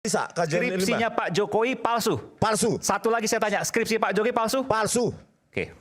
Bisa, kajian Skripsinya Pak Jokowi palsu. palsu. Satu lagi saya tanya, skripsi Pak Jokowi palsu? Palsu. Oke.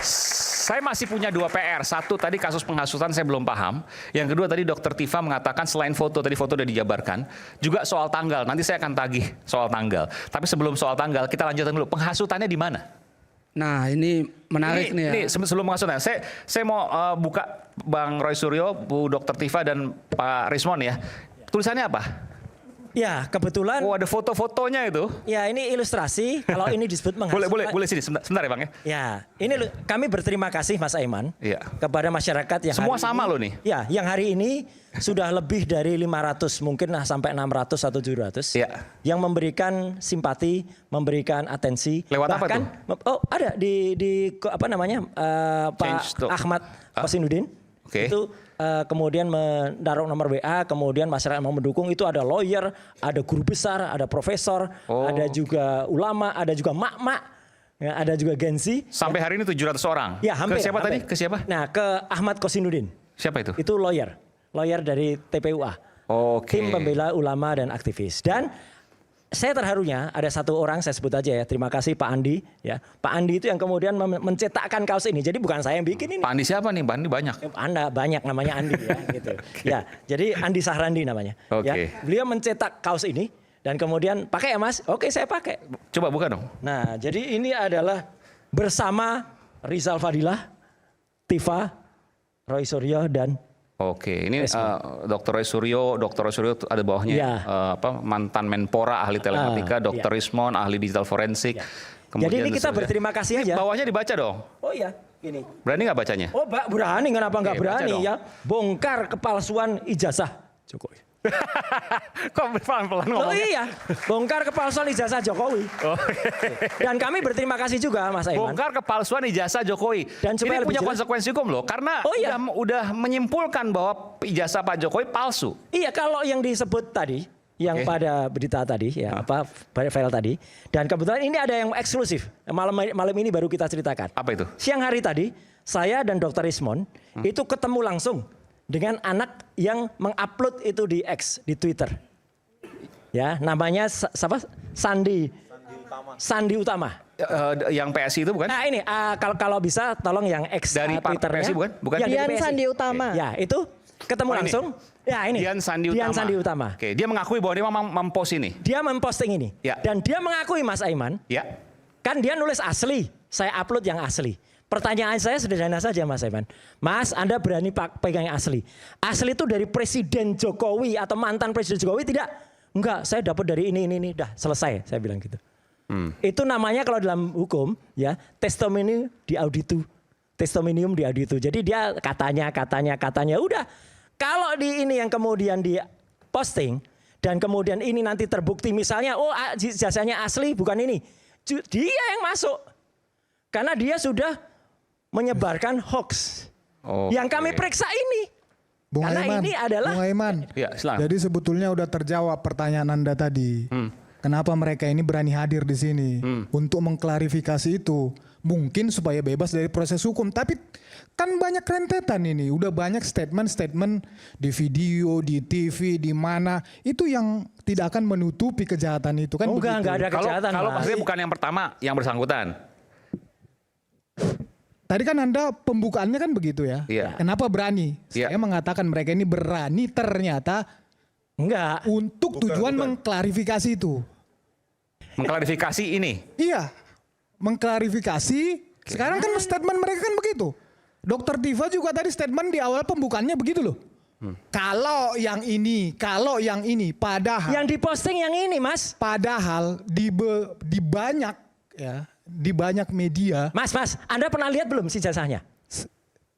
Saya masih punya dua PR. Satu tadi kasus penghasutan saya belum paham. Yang kedua tadi Dokter Tifa mengatakan selain foto, tadi foto udah dijabarkan, juga soal tanggal. Nanti saya akan tagih soal tanggal. Tapi sebelum soal tanggal, kita lanjutkan dulu. Penghasutannya di mana? Nah ini menarik nih ya. Ini sebelum penghasutan, saya mau buka Bang Roy Suryo, Bu Dokter Tifa dan Pak Rismon ya. Tulisannya apa? Ya, kebetulan. Oh, ada foto-fotonya itu. Ya, ini ilustrasi. Kalau ini disebut menghasut. Boleh sini sebentar ya Bang ya. Ya, ini kami berterima kasih Mas Aiman. Iya. Kepada masyarakat yang semua hari sama ini, loh nih. Ya, yang hari ini sudah lebih dari 500, mungkin sampai 600 atau 700. Iya. Yang memberikan simpati, memberikan atensi. Lewat bahkan, apa tuh? Oh, ada di apa namanya? Pak Ahmad Kosinudin. Oke. Itu kemudian menaruh nomor WA, kemudian masyarakat mau mendukung, itu ada lawyer, ada guru besar, ada profesor, ada juga ulama, ada juga mak-mak, ya, ada juga Gensi. Sampai hari ini 700 orang. Ya, hampir. Ke siapa hampir. tadi? Ke siapa? Nah, ke Ahmad Kosinudin. Siapa itu? Itu lawyer dari TPUA. Oke. Tim pembela ulama dan aktivis. Dan saya terharunya ada satu orang, saya sebut aja ya, terima kasih Pak Andi. Ya, Pak Andi itu yang kemudian mencetakkan kaos ini. Jadi bukan saya yang bikin ini. Pak Andi siapa nih? Pak Andi banyak. Anda banyak namanya Andi ya, gitu. Ya, jadi Andi Sahrandi namanya. Ya, beliau mencetak kaos ini dan kemudian pakai ya Mas? Oke, saya pakai. Coba buka dong. Nah, jadi ini adalah bersama Rizal Fadilah, Tifa, Roy Suryo dan Oke, ini Dr. Roy Suryo ada bawahnya ya. Mantan Menpora ahli telematika, Dr. Rismon ahli digital forensik. Ya. Kemudian jadi ini kita berterima kasih aja. Bawahnya dibaca dong. Oh iya, ini. Berani nggak bacanya? Oh, berani, kenapa nggak berani ya? Bongkar kepalsuan ijazah Jokowi. Kok pelan-pelan ngomongnya? Oh iya, bongkar kepalsuan ijazah Jokowi. Dan kami berterima kasih juga Mas Aiman. Bongkar kepalsuan ijazah Jokowi. Dan ini punya konsekuensi hukum loh, karena udah menyimpulkan bahwa ijazah Pak Jokowi palsu. Iya, kalau yang disebut tadi, yang pada berita tadi, ya file tadi, dan kebetulan ini ada yang eksklusif. Malam ini baru kita ceritakan. Apa itu? Siang hari tadi, saya dan Dr. Rismon itu ketemu langsung dengan anak yang mengupload itu di X, di Twitter. Ya, namanya siapa? Sandi Utama. Yang PSI itu bukan? Nah ini kalau bisa tolong yang X dari Twitternya. PSI bukan? Ya, Dian Sandi Utama. Ya, itu ketemu langsung. Ya ini. Dian Sandi Utama. Oke, dia mengakui bahwa dia mempost ini. Dia memposting ini. Ya. Dan dia mengakui Mas Aiman. Ya. Kan dia nulis asli, saya upload yang asli. Pertanyaan saya sederhana saja Mas Aiman. Mas, Anda berani pegang yang asli? Asli itu dari Presiden Jokowi atau mantan Presiden Jokowi tidak? Enggak, saya dapat dari ini. Dah selesai, saya bilang gitu. Itu namanya kalau dalam hukum ya testimonium di auditu. Testimonium di auditu. Jadi dia katanya udah. Kalau di ini yang kemudian di posting dan kemudian ini nanti terbukti misalnya jasanya asli bukan ini. Dia yang masuk. Karena dia sudah menyebarkan hoax. Yang kami periksa ini. Bung Karena Aiman, ini adalah Bung Aiman. Ya, jadi sebetulnya udah terjawab pertanyaan Anda tadi. Kenapa mereka ini berani hadir di sini untuk mengklarifikasi itu? Mungkin supaya bebas dari proses hukum. Tapi kan banyak rentetan ini. Udah banyak statement-statement di video, di TV, di mana. Itu yang tidak akan menutupi kejahatan itu kan? Enggak ada kejahatan. Kalau maksudnya bukan yang pertama, yang bersangkutan. Tadi kan Anda pembukaannya kan begitu ya. Iya. Kenapa berani? Saya mengatakan mereka ini berani ternyata enggak untuk tujuan mengklarifikasi itu. Mengklarifikasi ini. Iya. Mengklarifikasi. Sekarang kan statement mereka kan begitu. Dokter Tifa juga tadi statement di awal pembukaannya begitu loh. Kalau yang ini, padahal yang diposting yang ini, Mas. Padahal di banyak ya, di banyak media. Mas, Anda pernah lihat belum si jasanya?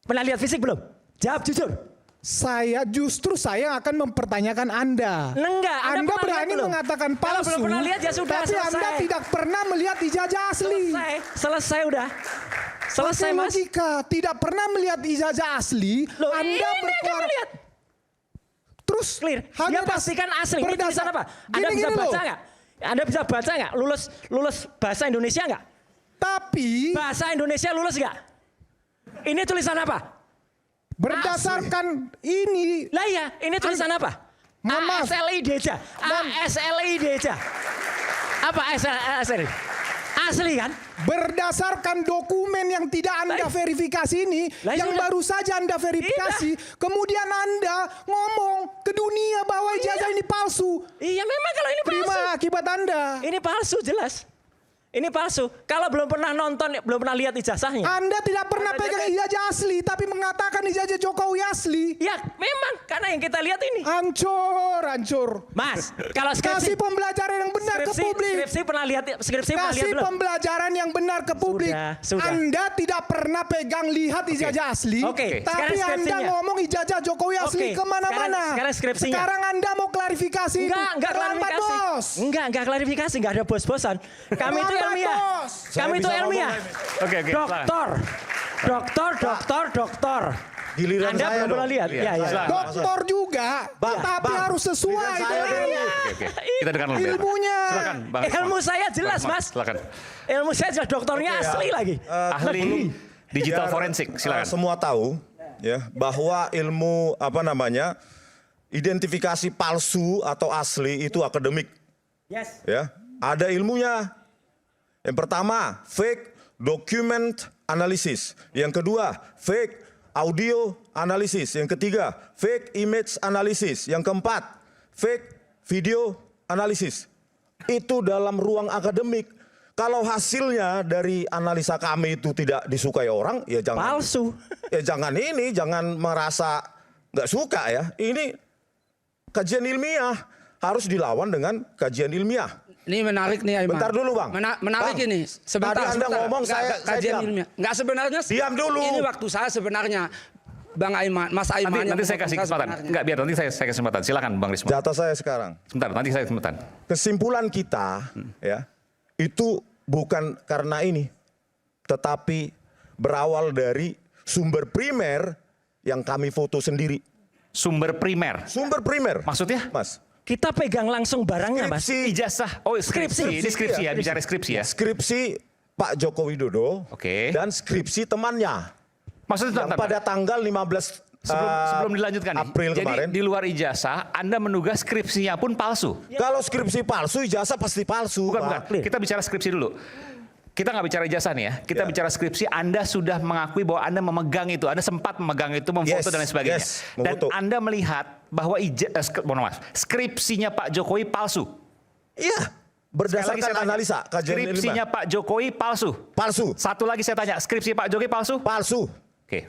Pernah lihat fisik belum? Jawab jujur. Saya akan mempertanyakan Anda. Enggak, Anda berani mengatakan palsu. Kalau belum pernah lihat ya sudah, tapi selesai. Anda tidak pernah melihat ijazah asli. Selesai udah. Selesai Mas. Jika tidak pernah melihat ijazah asli, loh, Anda berkuar. Terus clear. Dia pastikan asli. Ini tulisan apa? Anda bisa baca nggak? Anda bisa baca nggak? Lulus bahasa Indonesia nggak? Tapi bahasa Indonesia lulus nggak? Ini tulisan apa? Berdasarkan ini, Lah ya, ini tulisan apa? Mohon maaf. ASLI Deja. ASLI Deja. Apa ASLI? Asli kan? berdasarkan dokumen yang tidak Anda verifikasi ini, Lah, yang sudah. baru saja Anda verifikasi, kemudian Anda ngomong ke dunia bahwa ijazah ini palsu. Iya memang kalau ini palsu. Terima akibat Anda. Ini palsu jelas. Ini palsu. Kalau belum pernah nonton, belum pernah lihat ijazahnya. Anda tidak pernah pegang ijazah asli, tapi mengatakan ijazah Jokowi asli. Ya memang, karena yang kita lihat ini. Hancur. Mas, kalau Kasih skripsi, pembelajaran yang benar ke publik. skripsi pernah lihat, skripsi pernah lihat Kasih belum? pembelajaran yang benar ke publik. Sudah. Anda tidak pernah pegang lihat ijazah asli, Oke, tapi sekarang Anda skripsinya. ngomong ijazah Jokowi asli Oke, kemana-mana. sekarang skripsinya. Sekarang Anda mau klarifikasi itu. Enggak Terlambat, klarifikasi. bos. Enggak klarifikasi, enggak ada bos-bosan. Kami itu Terlambat, ilmiah. bos. Kami itu ilmiah. Oke, silakan. Doktor. Giliran Anda saya belum pernah dong. lihat? Iya, Iya, iya. silakan. Doktor juga, Bang, tapi Bang. harus sesuai Giliran saya dengan dulu. Oke. Kita dengar lebih. ilmunya. Silakan, Bang. Ilmu saya jelas, Bang, Mas. Silakan. Ilmu saya jelas, doktornya Oke, ya. asli lagi. Ahli digital Biar, forensik, silakan. semua tahu ya bahwa ilmu identifikasi palsu atau asli itu akademik Yes. ya. Ada ilmunya. Yang pertama, fake document analysis. Yang kedua, fake audio analysis. Yang ketiga, fake image analysis. Yang keempat, fake video analysis. Itu dalam ruang akademik. Kalau hasilnya dari analisa kami itu tidak disukai orang, ya jangan Palsu. ya jangan merasa nggak suka ya. Ini kajian ilmiah harus dilawan dengan kajian ilmiah. Ini menarik nih Aiman. Bentar dulu, Bang. Menarik Bang, ini. Sebentar. tadi Anda ngomong, saya kajian diam. ilmiah. Enggak sebenarnya. Diam dulu. Ini waktu saya sebenarnya. Bang Aiman, Mas Aiman. Nanti saya kasih kesempatan. Enggak, biar nanti saya kasih kesempatan. Silakan Bang Rismon. Data saya sekarang. Sebentar, nanti saya kesempatan. Kesimpulan kita ya itu bukan karena ini, tetapi berawal dari sumber primer yang kami foto sendiri. Sumber primer. Sumber primer. Maksudnya? Mas. Kita pegang langsung barangnya, Mas. Skripsi. Ijazah. Oh, skripsi. Ini skripsi ya, bicara skripsi ya. Skripsi Pak Joko Widodo Oke. dan skripsi temannya Maksudnya yang pada tanggal 15 sebelum dilanjutkan nih. April Jadi kemarin. di luar ijazah, Anda menduga skripsinya pun palsu. Kalau skripsi palsu, ijazah pasti palsu. Bukan, Pak. bukan. Kita bicara skripsi dulu. Kita nggak bicara ijazah nih ya. Kita Ya. bicara skripsi. Anda sudah mengakui bahwa Anda memegang itu. Anda sempat memegang itu, memfoto Yes, dan lain sebagainya. yes, Dan memfoto. Anda melihat bahwa skripsinya Pak Jokowi palsu. Iya, Sekali lagi berdasarkan saya tanya, analisa kajian skripsinya ilmiah. Pak Jokowi palsu. Palsu. Satu lagi saya tanya, skripsi Pak Jokowi palsu? Palsu. Oke.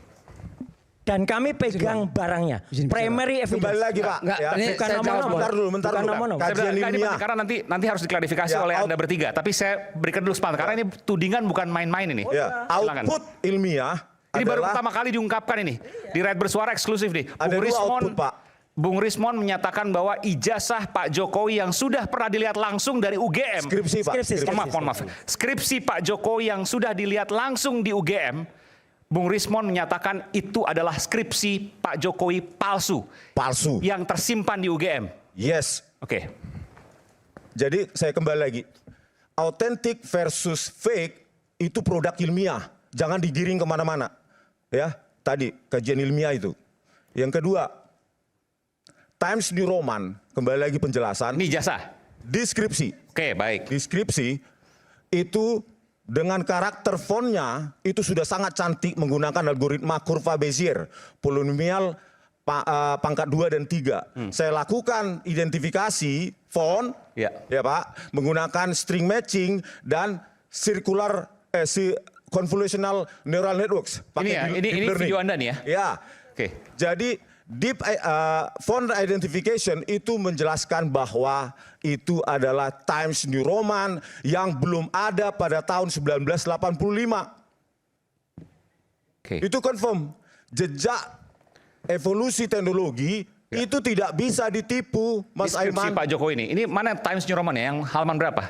Dan kami pegang barangnya. Primary evidence. Kembali lagi, Pak. Enggak, Ya. ini Bukan saya nomor-nomor. jawab. Bentar dulu, Bukan Kak. nomor-nomor. Kajian Ini ilmiah. penting, karena nanti harus diklarifikasi Ya, oleh Anda bertiga. Tapi saya berikan dulu sepanjang karena ini tudingan bukan main-main ini. Ya, Silakan. output ilmiah Ini baru adalah pertama kali diungkapkan ini. Di Right Bersuara eksklusif nih. Ada dua output, Pak. Bung Rismon menyatakan bahwa ijazah Pak Jokowi yang sudah pernah dilihat langsung dari UGM. skripsi, Pak. Skripsi. Mohon maaf. Skripsi Pak Jokowi yang sudah dilihat langsung di UGM. Bung Rismon menyatakan itu adalah skripsi Pak Jokowi palsu. Palsu. Yang tersimpan di UGM. Yes. Oke. Jadi saya kembali lagi. Authentic versus fake itu produk ilmiah. Jangan digiring kemana-mana. Ya, tadi kajian ilmiah itu. Yang kedua, Times New Roman, kembali lagi penjelasan. Ini ijazah. Deskripsi. Oke, baik. Deskripsi itu dengan karakter fontnya itu sudah sangat cantik menggunakan algoritma kurva Bezier, polinomial pangkat 2 dan 3. Saya lakukan identifikasi font, Ya. ya Pak, menggunakan string matching dan circular convolutional neural networks. Ini ya, Pakai ini deep learning. video Anda nih ya. Ya. Oke. Jadi font identification itu menjelaskan bahwa itu adalah Times New Roman yang belum ada pada tahun 1985. Oke. Itu confirm. Jejak evolusi teknologi itu tidak bisa ditipu, Mas Deskripsi Aiman. Pak Jokowi ini. Ini mana Times New Roman ya? Yang halaman berapa?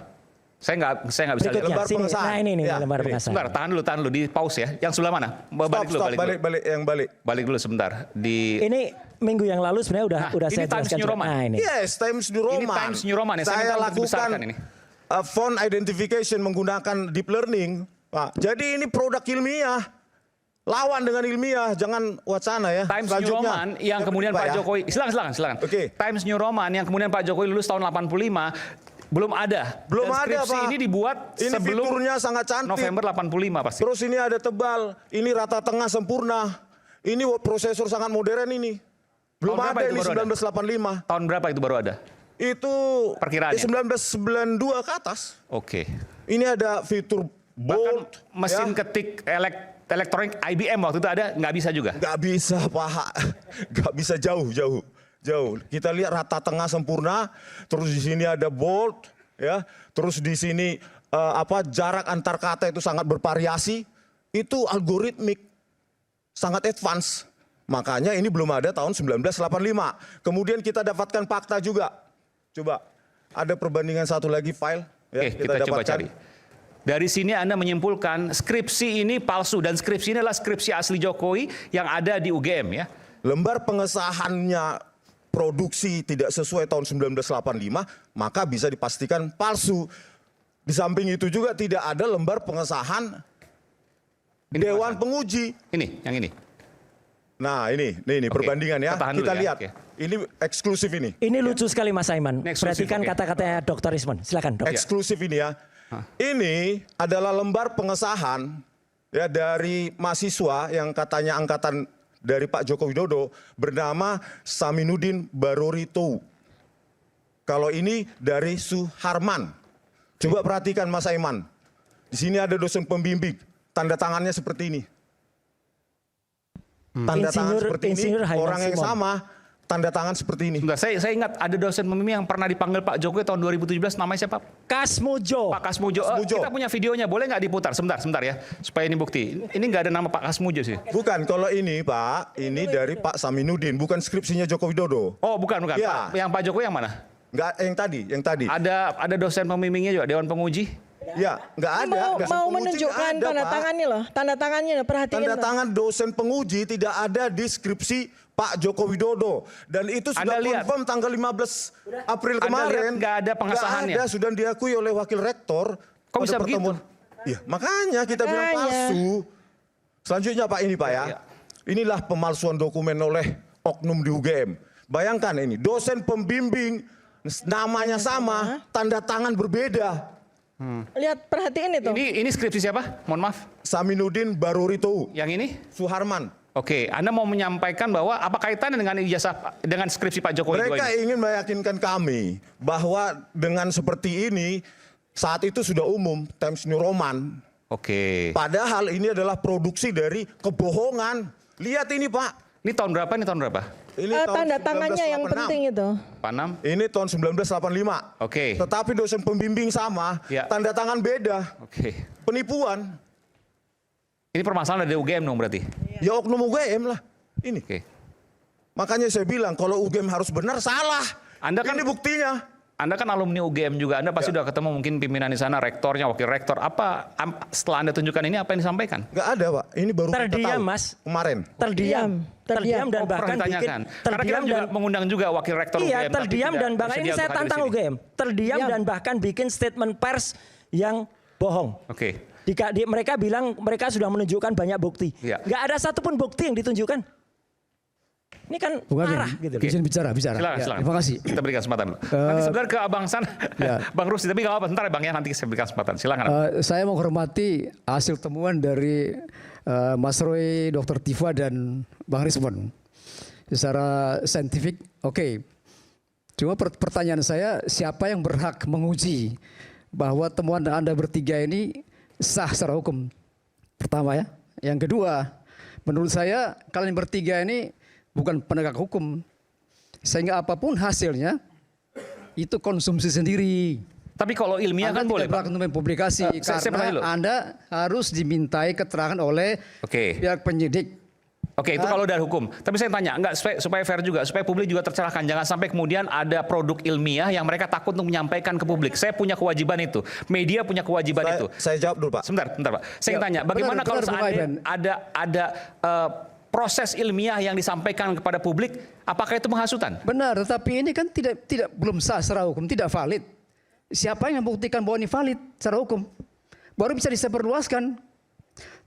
Saya nggak bisa lihat. Berikutnya, Lembar sini. pengesahan. Nah ini nih, Ya, lembar ini. pengesahan. Sebentar, tahan dulu, di pause ya. Yang sebelah mana? Balik dulu, Stop, balik dulu. balik. Balik dulu sebentar. Di Ini minggu yang lalu sebenarnya udah Nah, saya ini Times jelaskan New juga. Roman. Nah ini. Yes, Times New Roman. Ini Times New Roman ya, saya Saya minta untuk lakukan dibesarkan ini. Font identification menggunakan deep learning, Pak. Jadi ini produk ilmiah. Lawan dengan ilmiah, jangan wacana ya. Times New Selanjutnya, Roman yang kemudian berikut, Pak ya. Jokowi, silakan. Oke. Times New Roman yang kemudian Pak Jokowi lulus tahun 85 belum ada. Belum Dan ada, skripsi Pak. ini dibuat Ini sebelum fiturnya sangat cantik. November 85 pasti. Terus ini ada tebal, ini rata tengah sempurna. Ini prosesor sangat modern ini. Belum Tahun berapa ada itu ini baru ada? 1985. Tahun berapa itu baru ada? Itu Perkiraannya? 1992 ke atas. Oke. Ini ada fitur Bahkan bold. mesin ya. ketik elektronik IBM waktu itu ada, nggak bisa juga. Nggak bisa Pak, nggak bisa jauh. Kita lihat rata tengah sempurna, terus di sini ada bold, ya, terus di sini jarak antar kata itu sangat bervariasi, itu algoritmik, sangat advance. Makanya ini belum ada tahun 1985. Kemudian kita dapatkan fakta juga. Coba ada perbandingan satu lagi file, ya, Oke, kita coba dapatkan. cari. Dari sini Anda menyimpulkan skripsi ini palsu dan skripsi ini adalah skripsi asli Jokowi yang ada di UGM ya. Lembar pengesahannya produksi tidak sesuai tahun 1985, maka bisa dipastikan palsu. Di samping itu juga tidak ada lembar pengesahan Dewan Penguji. Ini, yang ini. Nah ini Oke, perbandingan ya. kita tahan dulu Kita ya, lihat. oke. Ini eksklusif ini. Ini lucu sekali Mas Aiman. Ini eksklusif, Perhatikan oke. kata-katanya Dr. Ismon. Silakan, Dok. Eksklusif ini ya. Ini adalah lembar pengesahan ya dari mahasiswa yang katanya angkatan dari Pak Joko Widodo bernama Saminuddin Barorito. Kalau ini dari Suharman. Coba perhatikan Mas Aiman. Di sini ada dosen pembimbing. Tanda tangannya seperti ini. Tanda tangan seperti ini, Insinyur Haiman orang yang Simon. sama, tanda tangan seperti ini. Sebentar, saya ingat ada dosen pembimbing yang pernah dipanggil Pak Jokowi tahun 2017, namanya siapa? Kasmujo. Pak Kasmujo. Kasmujo. Kita punya videonya, boleh nggak diputar? Sebentar ya, supaya ini bukti. Ini nggak ada nama Pak Kasmujo sih. Bukan, kalau ini Pak, ini dari Pak Saminuddin, bukan skripsinya Joko Widodo. Oh bukan. Ya. Yang Pak Jokowi yang mana? Enggak, yang tadi. Ada dosen pembimbingnya juga, Dewan Penguji. Ya, enggak Ini ada. Dosen mau penguji menunjukkan nggak ada, tanda Pak. tangannya loh, tanda tangannya loh, perhatiin Tanda loh. tangan dosen penguji tidak ada di skripsi Pak Joko Widodo. Dan itu sudah Anda lihat. confirm tanggal 15 April Anda kemarin. lihat nggak ada pengesahannya? Nggak ada, sudah diakui oleh wakil rektor. Kok pada bisa pertemuan. Iya, makanya kita bilang Makanya. palsu. Selanjutnya Pak ini Pak ya. Iya. Inilah pemalsuan dokumen oleh oknum di UGM. Bayangkan ini, dosen pembimbing namanya sama, tanda tangan berbeda. Lihat, perhatiin itu. Ini skripsi siapa? Mohon maaf. Saminuddin Barorito, Yang ini? Suharman. Oke, Anda mau menyampaikan bahwa apa kaitannya dengan ijazah dengan skripsi Pak Jokowi Mereka ini? ingin meyakinkan kami bahwa dengan seperti ini saat itu sudah umum Times New Roman. Oke. Padahal ini adalah produksi dari kebohongan. Lihat ini Pak. Ini tahun berapa? Ini Tanda tangannya yang 1986. penting itu. Pak Nam? Ini tahun 1985. Oke. Tetapi dosen pembimbing sama, Ya. tanda tangan beda. Oke. Penipuan. Ini permasalahan dari UGM dong berarti? Ya oknum UGM lah. Ini. Oke. Makanya saya bilang kalau UGM harus benar salah. Anda kan- ini buktinya. Anda kan alumni UGM juga, Anda pasti udah ketemu mungkin pimpinan di sana, rektornya, wakil rektor. Setelah Anda tunjukkan ini apa yang disampaikan? Nggak ada Pak. Ini baru kita Terdiam, tahu. Mas. Kemarin. Terdiam dan Oh, bahkan pernah bikin ditanyakan. Karena kita juga mengundang juga wakil rektor iya, UGM. tapi terdiam tidak dan bahkan ini bersedia saya untuk hadir tantang di sini. UGM. Terdiam dan bahkan bikin statement pers yang bohong. Oke. Mereka bilang mereka sudah menunjukkan banyak bukti. Iya. Nggak ada satupun bukti yang ditunjukkan. Ini kan Bung Adin, parah gitu. izin bicara. Silakan. Terima kasih. Kita berikan kesempatan dulu. Nanti sebentar ke Abang San, Ya. Bang Rusdi, tapi nggak apa-apa. Sebentar ya Bang ya, nanti saya berikan kesempatan. Silakan. Saya menghormati hasil temuan dari Mas Roy, Dr. Tifa dan Bang Rismon. Secara saintifik, oke. Cuma pertanyaan saya, siapa yang berhak menguji bahwa temuan Anda bertiga ini sah secara hukum? Pertama ya. Yang kedua, menurut saya kalian bertiga ini bukan penegak hukum. Sehingga apapun hasilnya, itu konsumsi sendiri. Tapi kalau ilmiah kan boleh, Anda Pak. tidak berhak untuk mempublikasi saya bertanya karena dulu. Anda harus dimintai keterangan oleh Oke. pihak penyidik. Oke, itu kalau dari hukum. Tapi saya tanya, enggak supaya fair juga, supaya publik juga tercerahkan. Jangan sampai kemudian ada produk ilmiah yang mereka takut untuk menyampaikan ke publik. Saya punya kewajiban itu. Media punya kewajiban itu. Saya jawab dulu Pak. Sebentar, Pak. Saya Ya, tanya, bagaimana benar, kalau Bung seandainya Ivan. ada proses ilmiah yang disampaikan kepada publik, apakah itu penghasutan? Benar, tetapi ini kan belum sah secara hukum, tidak valid. Siapa yang membuktikan bahwa ini valid secara hukum? Baru bisa disebarluaskan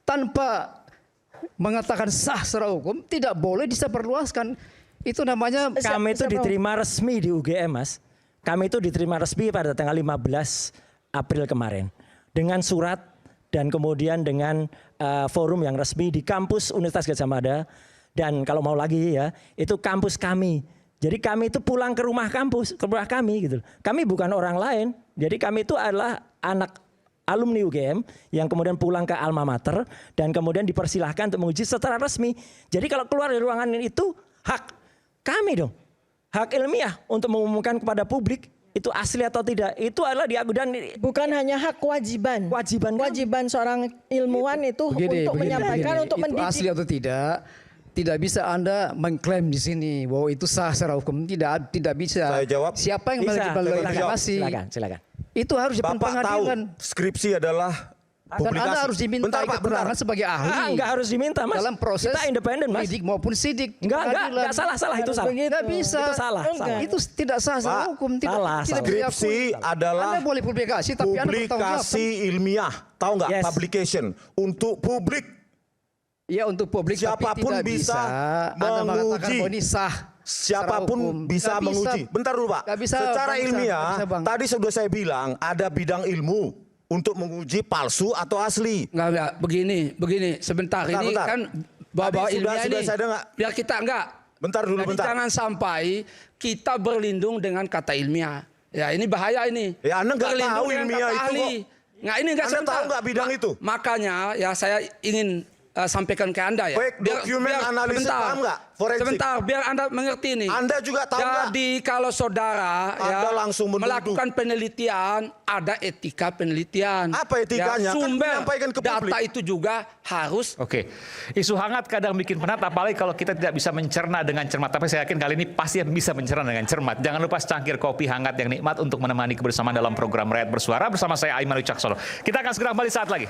tanpa mengatakan sah secara hukum tidak boleh disebarluaskan. Itu namanya Kami itu Siapa? diterima resmi di UGM, Mas. Kami itu diterima resmi pada tanggal 15 April kemarin dengan surat dan kemudian dengan forum yang resmi di kampus Universitas Gadjah Mada, dan kalau mau lagi ya itu kampus kami. Jadi kami itu pulang ke rumah kampus, ke rumah kami gitu. Kami bukan orang lain. Jadi kami itu adalah anak alumni UGM yang kemudian pulang ke alma mater dan kemudian dipersilahkan untuk menguji secara resmi. Jadi kalau keluar dari ruangan itu hak kami dong. Hak ilmiah untuk mengumumkan kepada publik itu asli atau tidak. Itu adalah dan Bukan hanya hak, kewajiban. Kewajiban kami. Kewajiban seorang ilmuwan itu untuk menyampaikan, untuk itu mendidik. asli atau tidak bisa Anda mengklaim di sini bahwa itu sah secara hukum. Tidak bisa. Saya jawab. Siapa yang Bisa. melegitimasi? Silakan. Itu harus di Bapak tahu pengadilan. skripsi adalah Dan publikasi. Anda harus diminta Bentar, Pak, bentar. keterangan sebagai ahli. Enggak harus diminta, Mas. Dalam proses kita independen, Mas. penyidik maupun sidik. di pengadilan. Enggak salah itu salah. Begitu. Nggak bisa. Itu salah. Itu tidak sah secara Pak, hukum. Tidak, salah. tidak Skripsi diakui. adalah Anda boleh publikasi, tapi Anda bertanggung jawab. publikasi ilmiah. Tahu nggak? Yes. Publication untuk publik. Ya untuk publik, Siapapun tapi tidak bisa Anda mengatakan menguji. bahwa ini sah. secara Siapapun hukum. bisa Nggak menguji. Bentar dulu Pak. Nggak bisa, Secara Bang, ilmiah, nggak bisa, Bang. tadi sudah saya bilang ada bidang ilmu untuk menguji palsu atau asli. Enggak, begini. Sebentar, ini Bentar. kan bawa-bawa Tadi ilmiah sudah ini. saya dengar. Biar kita enggak. Bentar dulu, Jadi bentar. jangan sampai kita berlindung dengan kata ilmiah. Ya ini bahaya ini. Ya, Anda nggak Berlindung tahu dengan ilmiah kata itu ahli. kok. Nggak, ini nggak Anda sebentar. tahu nggak bidang itu? Makanya ya saya ingin sampaikan ke Anda ya. Fake document analysis, paham nggak? Forensik. Sebentar, biar Anda mengerti nih. Anda juga tahu nggak? Jadi kalau saudara Anda langsung menuduh. melakukan penelitian, ada etika penelitian. Apa etikanya? Kan Sumber menyampaikan ke publik. data itu juga harus Oke, isu hangat kadang bikin penat, apalagi kalau kita tidak bisa mencerna dengan cermat. Tapi saya yakin kali ini pasti bisa mencerna dengan cermat. Jangan lupa secangkir kopi hangat yang nikmat untuk menemani kebersamaan dalam program Rakyat Bersuara bersama saya Aiman Wicaksono. Kita akan segera kembali saat lagi.